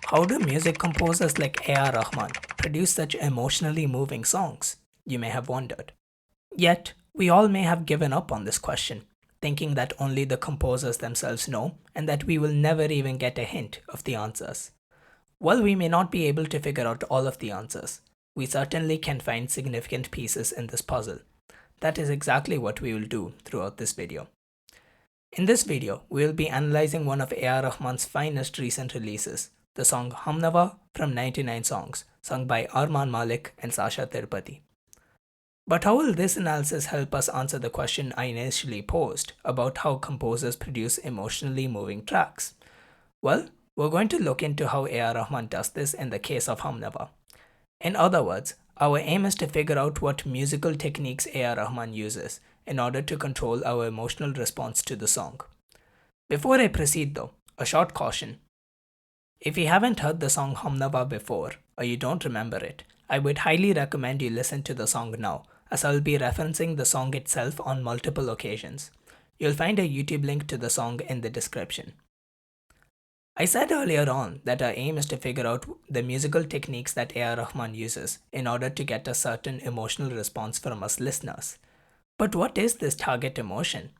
How do music composers like A.R. Rahman produce such emotionally moving songs? You may have wondered. Yet, we all may have given up on this question, thinking that only the composers themselves know and that we will never even get a hint of the answers. While we may not be able to figure out all of the answers, we certainly can find significant pieces in this puzzle. That is exactly what we will do throughout this video. In this video, we will be analyzing one of A.R. Rahman's finest recent releases, the song Humnawaa from 99 Songs, sung by Arman Malik and Sasha Tirupati. But how will this analysis help us answer the question I initially posed about how composers produce emotionally moving tracks? Well, we're going to look into how A.R. Rahman does this in the case of Humnawaa. In other words, our aim is to figure out what musical techniques A.R. Rahman uses in order to control our emotional response to the song. Before I proceed though, a short caution. If you haven't heard the song Humnawaa before, or you don't remember it, I would highly recommend you listen to the song now, as I will be referencing the song itself on multiple occasions. You'll find a YouTube link to the song in the description. I said earlier on that our aim is to figure out the musical techniques that A.R. Rahman uses in order to get a certain emotional response from us listeners. But what is this target emotion?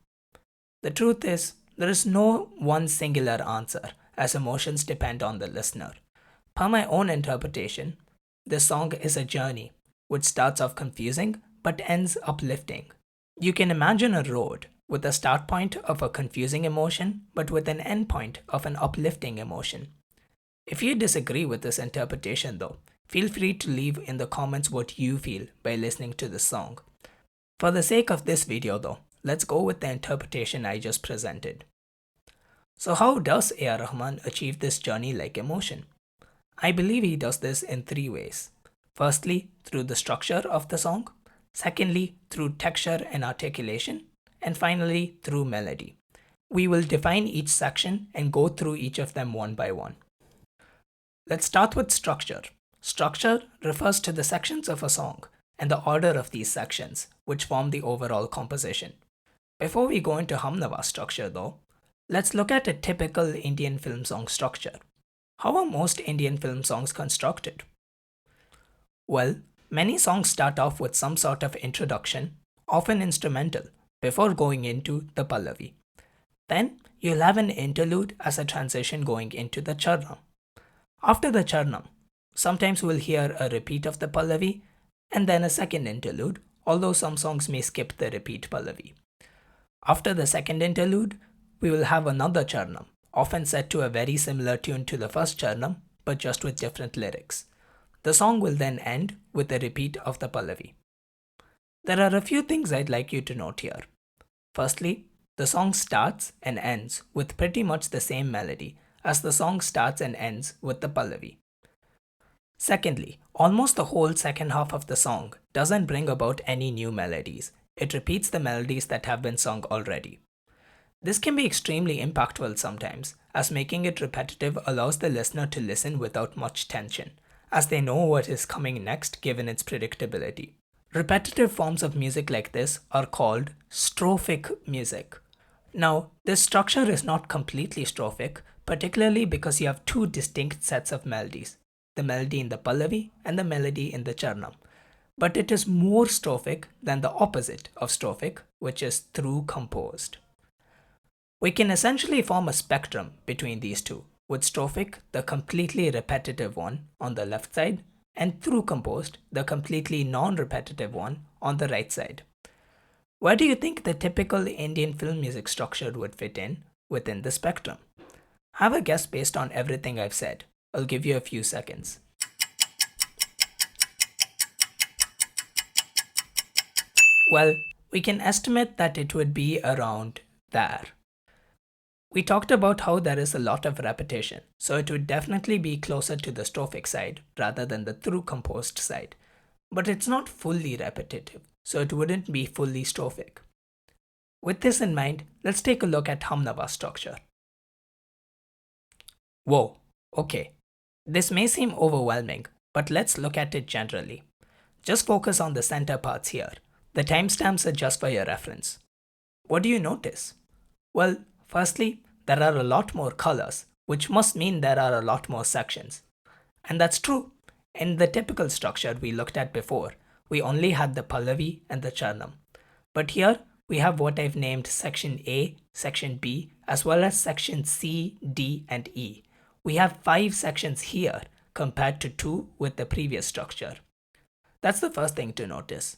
The truth is, there is no one singular answer, as emotions depend on the listener. Per my own interpretation, this song is a journey, which starts off confusing but ends uplifting. You can imagine a road with a start point of a confusing emotion but with an end point of an uplifting emotion. If you disagree with this interpretation though, feel free to leave in the comments what you feel by listening to this song. For the sake of this video though, let's go with the interpretation I just presented. So how does A.R. Rahman achieve this journey-like emotion? I believe he does this in three ways. Firstly, through the structure of the song. Secondly, through texture and articulation. And finally, through melody. We will define each section and go through each of them one by one. Let's start with structure. Structure refers to the sections of a song and the order of these sections, which form the overall composition. Before we go into Humnawaa structure though, let's look at a typical Indian film song structure. How are most Indian film songs constructed? Well, many songs start off with some sort of introduction, often instrumental, before going into the pallavi. Then you'll have an interlude as a transition going into the charnam. After the charnam, sometimes we'll hear a repeat of the pallavi and then a second interlude, although some songs may skip the repeat pallavi. After the second interlude, we will have another charnam, often set to a very similar tune to the first charnam, but just with different lyrics. The song will then end with a repeat of the pallavi. There are a few things I'd like you to note here. Firstly, the song starts and ends with pretty much the same melody as the song starts and ends with the pallavi. Secondly, almost the whole second half of the song doesn't bring about any new melodies. It repeats the melodies that have been sung already. This can be extremely impactful sometimes, as making it repetitive allows the listener to listen without much tension, as they know what is coming next given its predictability. Repetitive forms of music like this are called strophic music. Now, this structure is not completely strophic, particularly because you have two distinct sets of melodies, the melody in the pallavi and the melody in the charnam. But it is more strophic than the opposite of strophic, which is through composed. We can essentially form a spectrum between these two, with strophic, the completely repetitive one, on the left side, and through composed, the completely non-repetitive one, on the right side. Where do you think the typical Indian film music structure would fit in within the spectrum? Have a guess based on everything I've said. I'll give you a few seconds. Well, we can estimate that it would be around there. We talked about how there is a lot of repetition, so it would definitely be closer to the strophic side rather than the through composed side. But it's not fully repetitive, so it wouldn't be fully strophic. With this in mind, let's take a look at Humnawaa structure. Whoa, okay. This may seem overwhelming, but let's look at it generally. Just focus on the center parts here. The timestamps are just for your reference. What do you notice? Well, firstly, there are a lot more colors, which must mean there are a lot more sections. And that's true. In the typical structure we looked at before, we only had the Pallavi and the Charnam. But here we have what I've named section A, section B, as well as section C, D, and E. We have 5 sections here compared to 2 with the previous structure. That's the first thing to notice.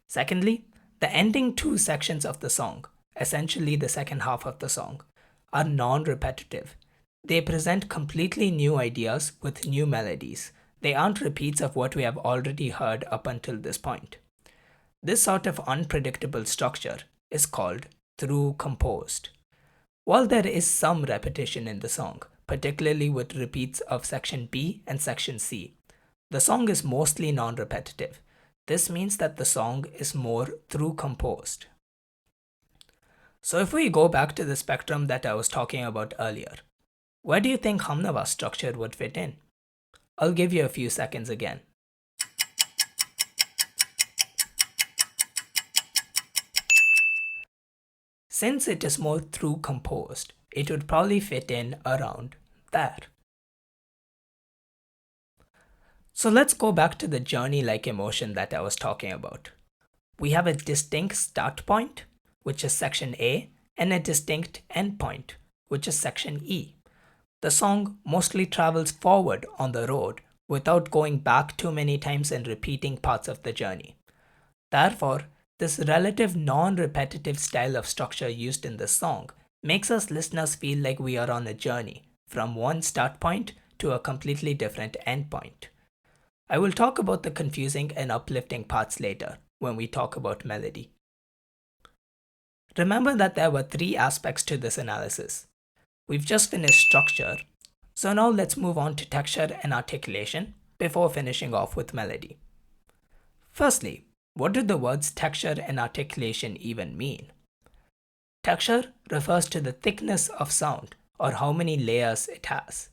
Secondly, the ending 2 sections of the song, essentially the second half of the song, are non-repetitive. They present completely new ideas with new melodies. They aren't repeats of what we have already heard up until this point. This sort of unpredictable structure is called through composed. While there is some repetition in the song, particularly with repeats of section B and section C, the song is mostly non-repetitive. This means that the song is more through composed. So if we go back to the spectrum that I was talking about earlier, where do you think Humnawaa structure would fit in? I'll give you a few seconds again. Since it is more through composed, it would probably fit in around there. So let's go back to the journey-like emotion that I was talking about. We have a distinct start point, which is section A, and a distinct end point, which is section E. The song mostly travels forward on the road without going back too many times and repeating parts of the journey. Therefore, this relative non-repetitive style of structure used in the song makes us listeners feel like we are on a journey from one start point to a completely different end point. I will talk about the confusing and uplifting parts later when we talk about melody. Remember that there were 3 aspects to this analysis. We've just finished structure, so now let's move on to texture and articulation before finishing off with melody. Firstly, what do the words texture and articulation even mean? Texture refers to the thickness of sound or how many layers it has.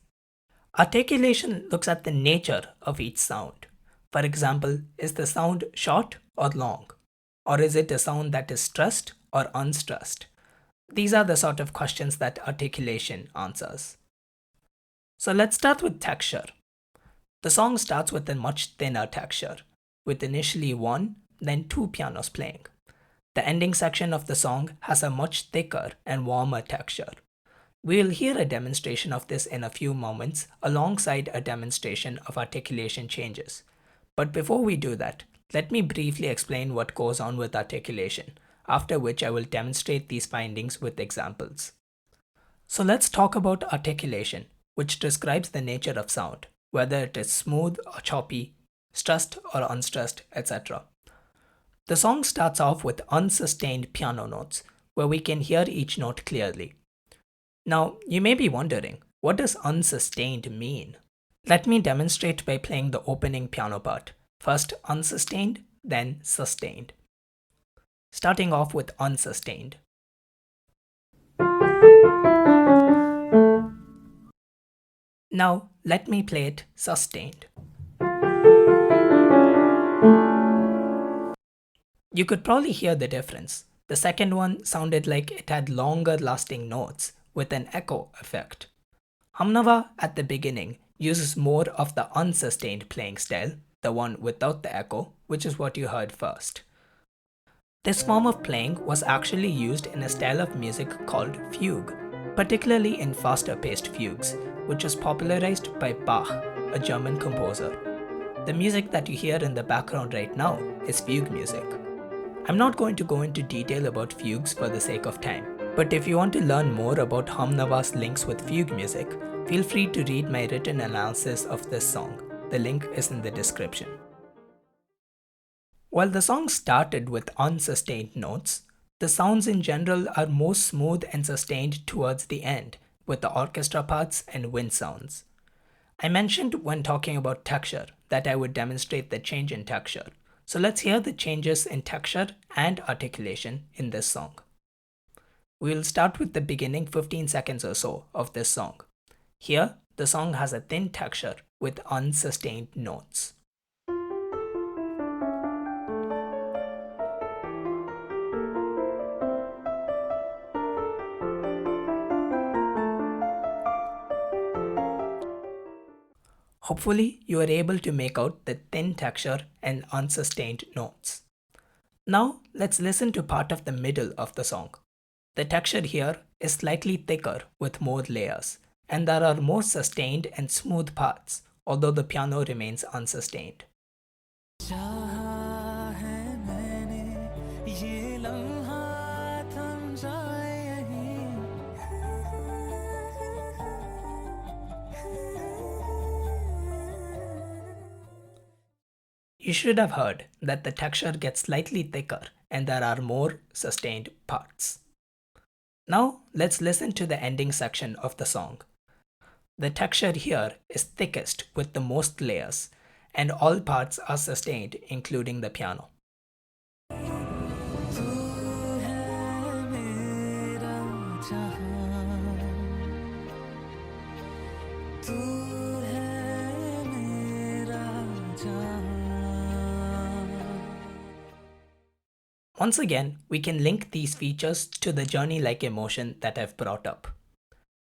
Articulation looks at the nature of each sound. For example, is the sound short or long? Or is it a sound that is stressed or unstressed? These are the sort of questions that articulation answers. So let's start with texture. The song starts with a much thinner texture, with initially 1, then 2 pianos playing. The ending section of the song has a much thicker and warmer texture. We'll hear a demonstration of this in a few moments alongside a demonstration of articulation changes. But before we do that, let me briefly explain what goes on with articulation, after which I will demonstrate these findings with examples. So let's talk about articulation, which describes the nature of sound, whether it is smooth or choppy, stressed or unstressed, etc. The song starts off with unsustained piano notes, where we can hear each note clearly. Now, you may be wondering, what does unsustained mean? Let me demonstrate by playing the opening piano part. First unsustained, then sustained. Starting off with unsustained. Now, let me play it sustained. You could probably hear the difference. The second one sounded like it had longer lasting notes with an echo effect. Humnawaa at the beginning uses more of the unsustained playing style, the one without the echo, which is what you heard first. This form of playing was actually used in a style of music called fugue, particularly in faster paced fugues, which was popularized by Bach, a German composer. The music that you hear in the background right now is fugue music. I'm not going to go into detail about fugues for the sake of time, but if you want to learn more about Humnawaa's links with fugue music, feel free to read my written analysis of this song. The link is in the description. While the song started with unsustained notes, the sounds in general are more smooth and sustained towards the end, with the orchestra parts and wind sounds. I mentioned when talking about texture that I would demonstrate the change in texture. So let's hear the changes in texture and articulation in this song. We'll start with the beginning 15 seconds or so of this song. Here, the song has a thin texture with unsustained notes. Hopefully, you are able to make out the thin texture and unsustained notes. Now, let's listen to part of the middle of the song. The texture here is slightly thicker with more layers, and there are more sustained and smooth parts, although the piano remains unsustained. You should have heard that the texture gets slightly thicker and there are more sustained parts. Now let's listen to the ending section of the song. The texture here is thickest with the most layers, and all parts are sustained, including the piano. Once again, we can link these features to the journey-like emotion that I've brought up.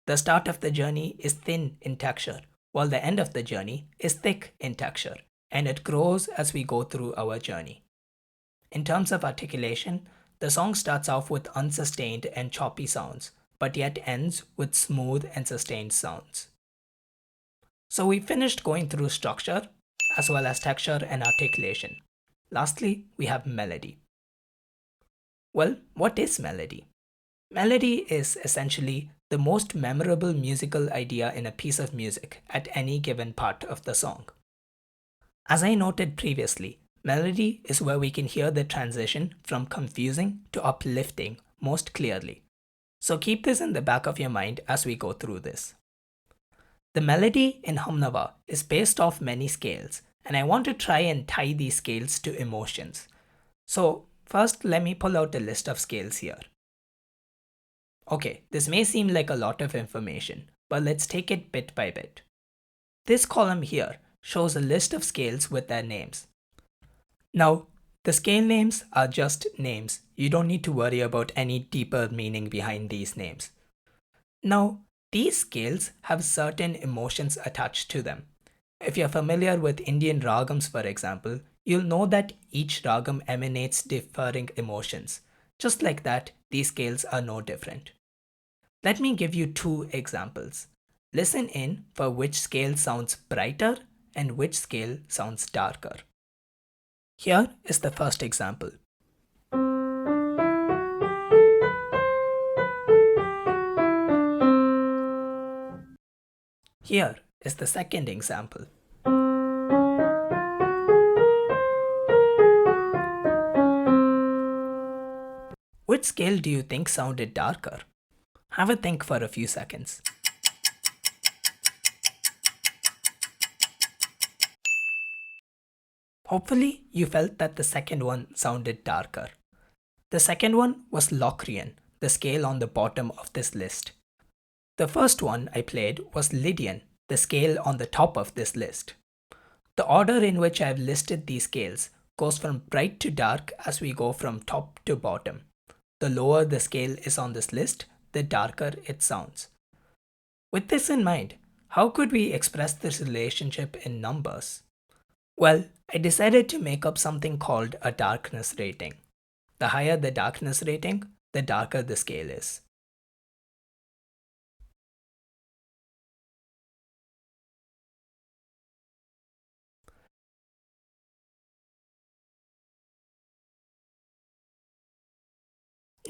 The start of the journey is thin in texture, while the end of the journey is thick in texture, and it grows as we go through our journey. In terms of articulation, the song starts off with unsustained and choppy sounds, but yet ends with smooth and sustained sounds. So we finished going through structure, as well as texture and articulation. Lastly, we have melody. Well, what is melody? Melody is essentially the most memorable musical idea in a piece of music at any given part of the song. As I noted previously, melody is where we can hear the transition from confusing to uplifting most clearly. So keep this in the back of your mind as we go through this. The melody in Humnawaa is based off many scales, and I want to try and tie these scales to emotions. So first, let me pull out a list of scales here. Okay, this may seem like a lot of information, but let's take it bit by bit. This column here shows a list of scales with their names. Now, the scale names are just names. You don't need to worry about any deeper meaning behind these names. Now, these scales have certain emotions attached to them. If you're familiar with Indian ragams, for example, you'll know that each ragam emanates differing emotions. Just like that, these scales are no different. Let me give you two examples. Listen in for which scale sounds brighter and which scale sounds darker. Here is the first example. Here is the second example. Which scale do you think sounded darker? Have a think for a few seconds. Hopefully, you felt that the second one sounded darker. The second one was Locrian, the scale on the bottom of this list. The first one I played was Lydian, the scale on the top of this list. The order in which I have listed these scales goes from bright to dark as we go from top to bottom. The lower the scale is on this list, the darker it sounds. With this in mind, how could we express this relationship in numbers? Well, I decided to make up something called a darkness rating. The higher the darkness rating, the darker the scale is.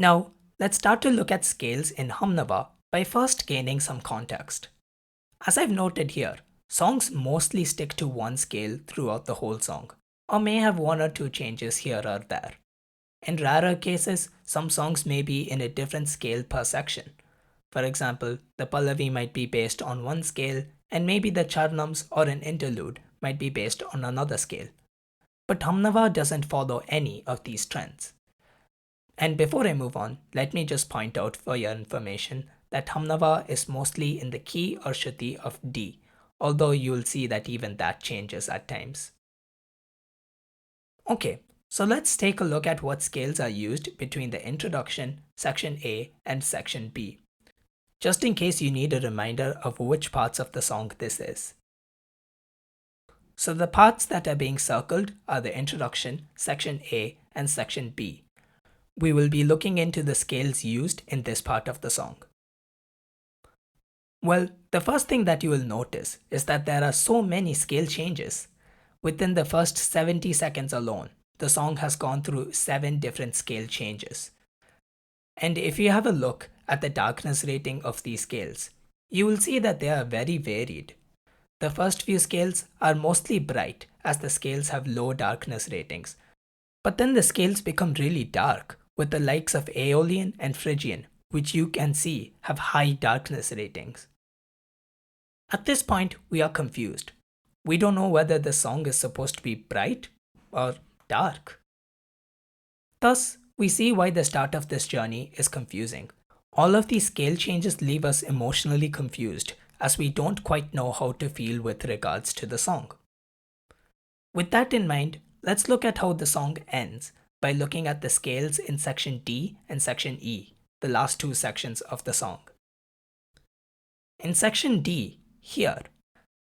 Now, let's start to look at scales in Humnawaa by first gaining some context. As I've noted here, songs mostly stick to one scale throughout the whole song, or may have one or two changes here or there. In rarer cases, some songs may be in a different scale per section. For example, the Pallavi might be based on one scale, and maybe the Charnams or an interlude might be based on another scale. But Humnawaa doesn't follow any of these trends. And before I move on, let me just point out for your information that Humnawaa is mostly in the key or shruti of D, although you'll see that even that changes at times. Okay, so let's take a look at what scales are used between the introduction, section A, and section B, just in case you need a reminder of which parts of the song this is. So the parts that are being circled are the introduction, section A, and section B. We will be looking into the scales used in this part of the song. Well, the first thing that you will notice is that there are so many scale changes. Within the first 70 seconds alone, the song has gone through 7 different scale changes. And if you have a look at the darkness rating of these scales, you will see that they are very varied. The first few scales are mostly bright as the scales have low darkness ratings. But then the scales become really dark with the likes of Aeolian and Phrygian, which you can see have high darkness ratings. At this point, we are confused. We don't know whether the song is supposed to be bright or dark. Thus, we see why the start of this journey is confusing. All of these scale changes leave us emotionally confused as we don't quite know how to feel with regards to the song. With that in mind, let's look at how the song ends by looking at the scales in section D and section E, the last 2 sections of the song. In section D, here,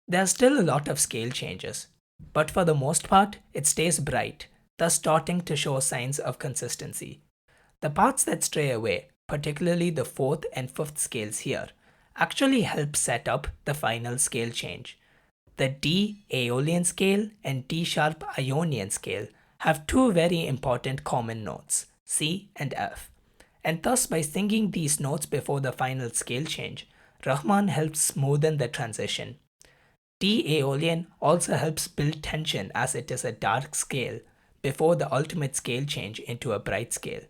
there are still a lot of scale changes, but for the most part, it stays bright, thus starting to show signs of consistency. The parts that stray away, particularly the 4th and 5th scales here, actually help set up the final scale change. The D Aeolian scale and D sharp Ionian scale have 2 very important common notes, C and F. And thus by singing these notes before the final scale change, Rahman helps smoothen the transition. D Aeolian also helps build tension as it is a dark scale before the ultimate scale change into a bright scale.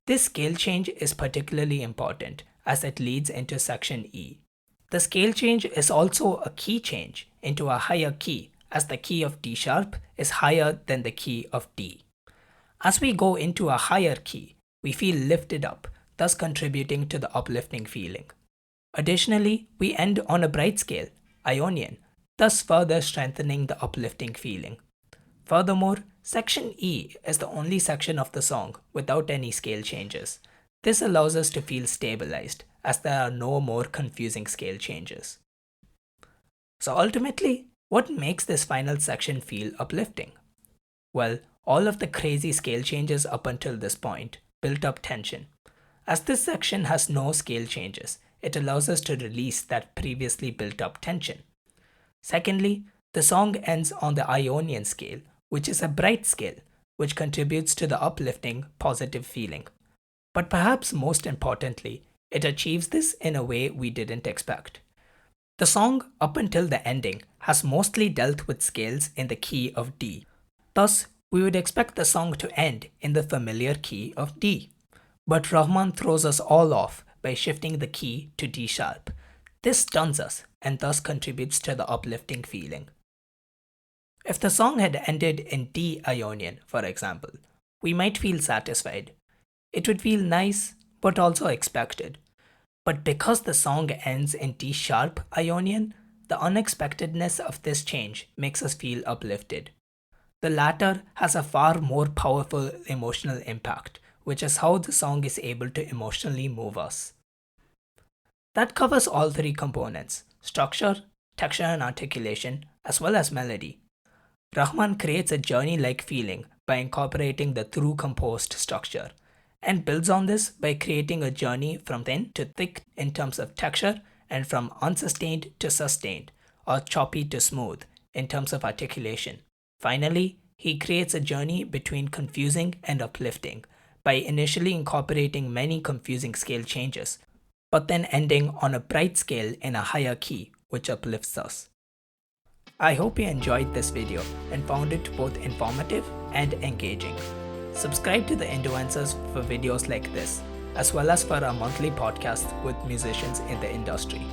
This scale change is particularly important as it leads into section E. The scale change is also a key change into a higher key as the key of D sharp is higher than the key of D. As we go into a higher key, we feel lifted up, thus contributing to the uplifting feeling. Additionally, we end on a bright scale, Ionian, thus further strengthening the uplifting feeling. Furthermore, section E is the only section of the song without any scale changes. This allows us to feel stabilized as there are no more confusing scale changes. So ultimately, what makes this final section feel uplifting? Well, all of the crazy scale changes up until this point built up tension. As this section has no scale changes, it allows us to release that previously built up tension. Secondly, the song ends on the Ionian scale, which is a bright scale, which contributes to the uplifting, positive feeling. But perhaps most importantly, it achieves this in a way we didn't expect. The song, up until the ending, has mostly dealt with scales in the key of D. Thus, we would expect the song to end in the familiar key of D. But Rahman throws us all off by shifting the key to D sharp. This stuns us and thus contributes to the uplifting feeling. If the song had ended in D Ionian, for example, we might feel satisfied. It would feel nice, but also expected. But because the song ends in D sharp Ionian, the unexpectedness of this change makes us feel uplifted. The latter has a far more powerful emotional impact, which is how the song is able to emotionally move us. That covers all 3 components: structure, texture and articulation, as well as melody. Rahman creates a journey-like feeling by incorporating the through composed structure, and builds on this by creating a journey from thin to thick in terms of texture and from unsustained to sustained, or choppy to smooth in terms of articulation. Finally, he creates a journey between confusing and uplifting by initially incorporating many confusing scale changes, but then ending on a bright scale in a higher key, which uplifts us. I hope you enjoyed this video and found it both informative and engaging. Subscribe to the Influencers for videos like this, as well as for our monthly podcast with musicians in the industry.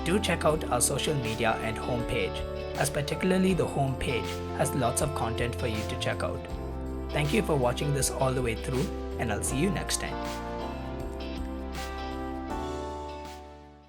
Do check out our social media and homepage, as particularly the homepage has lots of content for you to check out. Thank you for watching this all the way through, and I'll see you next time.